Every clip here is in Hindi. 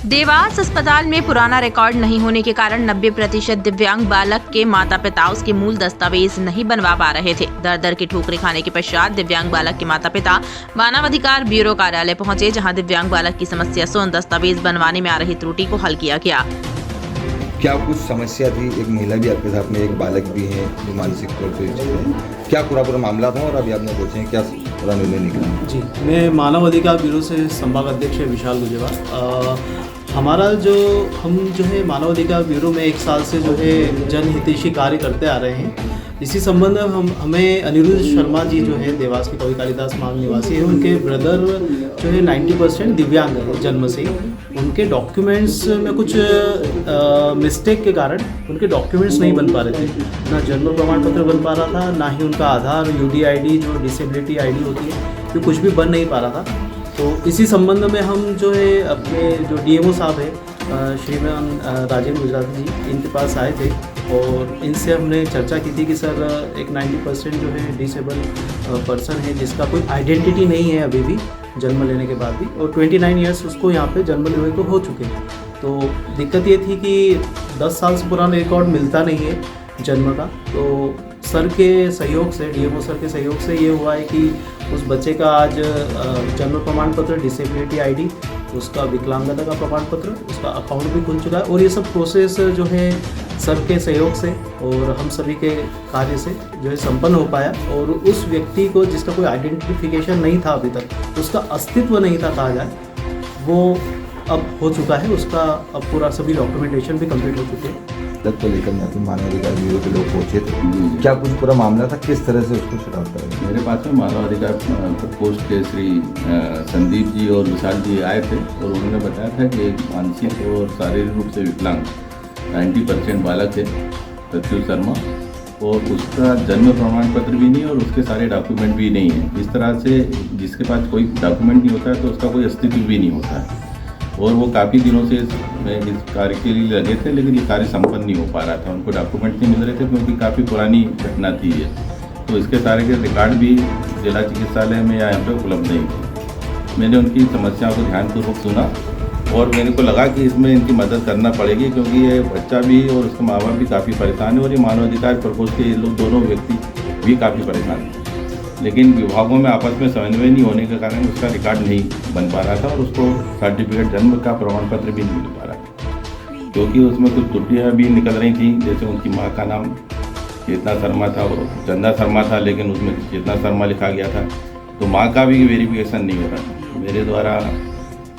देवास अस्पताल में पुराना रिकॉर्ड नहीं होने के कारण 90% दिव्यांग बालक के माता पिता उसके मूल दस्तावेज नहीं बनवा पा रहे थे। दर दर की ठोकरें खाने के पश्चात दिव्यांग बालक के माता पिता मानव अधिकार ब्यूरो कार्यालय पहुंचे, जहां दिव्यांग बालक की समस्या सुन दस्तावेज बनवाने में आ रही त्रुटि को हल किया गया। क्या कुछ समस्या थी? एक महिला भी आपके साथ में, एक बालक भी है जो मानसिक तौर पर है। क्या पूरा मामला था और अभी आपने पूछे क्या पूरा निर्णय निकला? जी, मैं मानव अधिकार ब्यूरो से संभाग अध्यक्ष विशाल गुजेवार। हमारा हम जो है मानव अधिकार ब्यूरो में 1 साल से जो है जनहितैषी कार्य करते आ रहे हैं। इसी संबंध में हमें अनिरुद्ध शर्मा जी जो है देवास के कवि कालिदास मार्ग निवासी है, उनके ब्रदर जो है 90% दिव्यांग है जन्म से। उनके डॉक्यूमेंट्स में कुछ मिस्टेक के कारण उनके डॉक्यूमेंट्स नहीं बन पा रहे थे। ना जन्म प्रमाण पत्र बन पा रहा था, ना ही उनका आधार UDID जो डिसेबिलिटी ID होती है, ये कुछ भी बन नहीं पा रहा था। तो इसी संबंध में हम जो है अपने जो DMO साहब है श्रीमान राजेंद्र गुजराती जी, इनके पास आए थे और इनसे हमने चर्चा की थी कि सर एक 90% जो है डिसेबल पर्सन है जिसका कोई आइडेंटिटी नहीं है अभी भी जन्म लेने के बाद भी, और 29 ईयर्स उसको यहाँ पे जन्म लेने को हो चुके हैं। तो दिक्कत ये थी कि 10 साल से पुराना रिकॉर्ड मिलता नहीं है जन्म का। तो सर के सहयोग से, DMO सर के सहयोग से ये हुआ है कि उस बच्चे का आज जन्म प्रमाण पत्र, डिसेबिलिटी ID, उसका विकलांगता का प्रमाण पत्र, उसका अकाउंट भी खुल चुका है। और ये सब प्रोसेस जो है सर के सहयोग से और हम सभी के कार्य से जो है संपन्न हो पाया। और उस व्यक्ति को जिसका कोई आइडेंटिफिकेशन नहीं था अभी तक, उसका अस्तित्व नहीं था कहा जाए, वो अब हो चुका है। उसका अब पूरा सभी डॉक्यूमेंटेशन भी कंप्लीट हो चुके हैं। तक को लेकर मैं मानव अधिकार ब्यूरो के लोग पहुँचे थे, क्या कुछ पूरा मामला था, किस तरह से उसको सुधार करें? मेरे पास में मानव अधिकार प्रकोष्ठ के श्री संदीप जी और विशाल जी आए थे और उन्होंने बताया था कि एक मानसिक और शारीरिक रूप से विकलांग 90% बालक है प्रत्युष शर्मा, और उसका जन्म प्रमाण पत्र भी नहीं और उसके सारे डॉक्यूमेंट भी नहीं है। इस तरह से जिसके पास कोई डॉक्यूमेंट नहीं होता है तो उसका कोई अस्तित्व भी नहीं होता है। और वो काफ़ी दिनों से इस कार्य के लिए लगे थे, लेकिन ये कार्य संपन्न नहीं हो पा रहा था। उनको डॉक्यूमेंट नहीं मिल रहे थे क्योंकि काफ़ी पुरानी घटना थी ये। तो इसके सारे के रिकॉर्ड भी जिला चिकित्सालय में या यहाँ पे उपलब्ध नहीं थे। मैंने उनकी समस्याओं को ध्यानपूर्वक सुना और मेरे को लगा कि इसमें इनकी मदद करना पड़ेगी, क्योंकि ये बच्चा भी और उसके माँ बाप भी काफ़ी परेशान है और ये मानव अधिकार प्रकोष्ठ के ये लोग दोनों व्यक्ति भी काफ़ी परेशान हैं। लेकिन विभागों में आपस में समन्वय नहीं होने के कारण उसका रिकॉर्ड नहीं बन पा रहा था और उसको सर्टिफिकेट जन्म का प्रमाण पत्र भी नहीं मिल पा रहा, क्योंकि उसमें कुछ त्रुटियाँ भी निकल रही थी। जैसे उनकी माँ का नाम चेतना शर्मा था और चंदा शर्मा था, लेकिन उसमें चेतना शर्मा लिखा गया था, तो माँ का भी वेरिफिकेशन नहीं हो रहा। मेरे द्वारा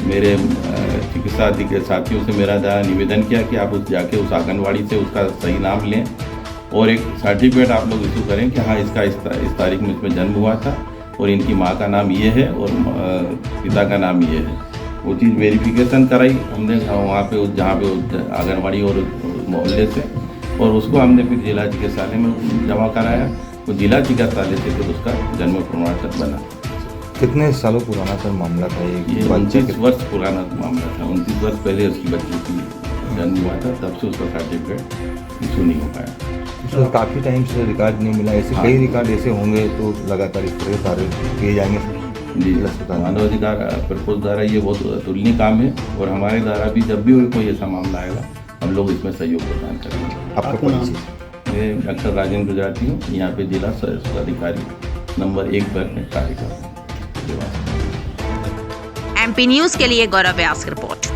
मेरे चिकित्सा अधिकारी साथियों से मेरा निवेदन किया कि आप जाके उस आंगनवाड़ी से उसका सही नाम लें और एक सर्टिफिकेट आप लोग इशू करें कि हाँ इसका इस तारीख में इसमें जन्म हुआ था और इनकी माँ का नाम ये है और पिता का नाम ये है। वो चीज़ वेरिफिकेशन कराई हमने वहाँ पे जहाँ पे आंगनवाड़ी और मोहल्ले से, और उसको हमने फिर जिला चिकित्सालय में जमा कराया। वो जिला चिकित्सालय से फिर उसका जन्म प्रमाण पत्र बना। कितने सालों पुराना सर मामला था ये? 29 वर्ष पुराना मामला था। 29 वर्ष पहले उसकी बच्ची की जन्म हुआ था, तब से उसका सर्टिफिकेट इशू नहीं हो पाया। तो काफ़ी टाइम से रिकॉर्ड नहीं मिला। ऐसे कई रिकॉर्ड ऐसे होंगे तो लगातार इस तरह कार्य किए जाएंगे जी। मानव अधिकार प्रकोष्ठ द्वारा ये बहुत तुलनीय काम है और हमारे द्वारा भी जब भी कोई ऐसा मामला आएगा हम लोग इसमें सहयोग प्रदान करेंगे। आपका परिचय? मैं डॉक्टर राजेंद्र गुजराती हूँ, यहाँ पे जिला स्वास्थ्य अधिकारी नंबर 1 पर मैं कार्य कर रहा हूँ। MP न्यूज़ के लिए गौरव व्यास की रिपोर्ट।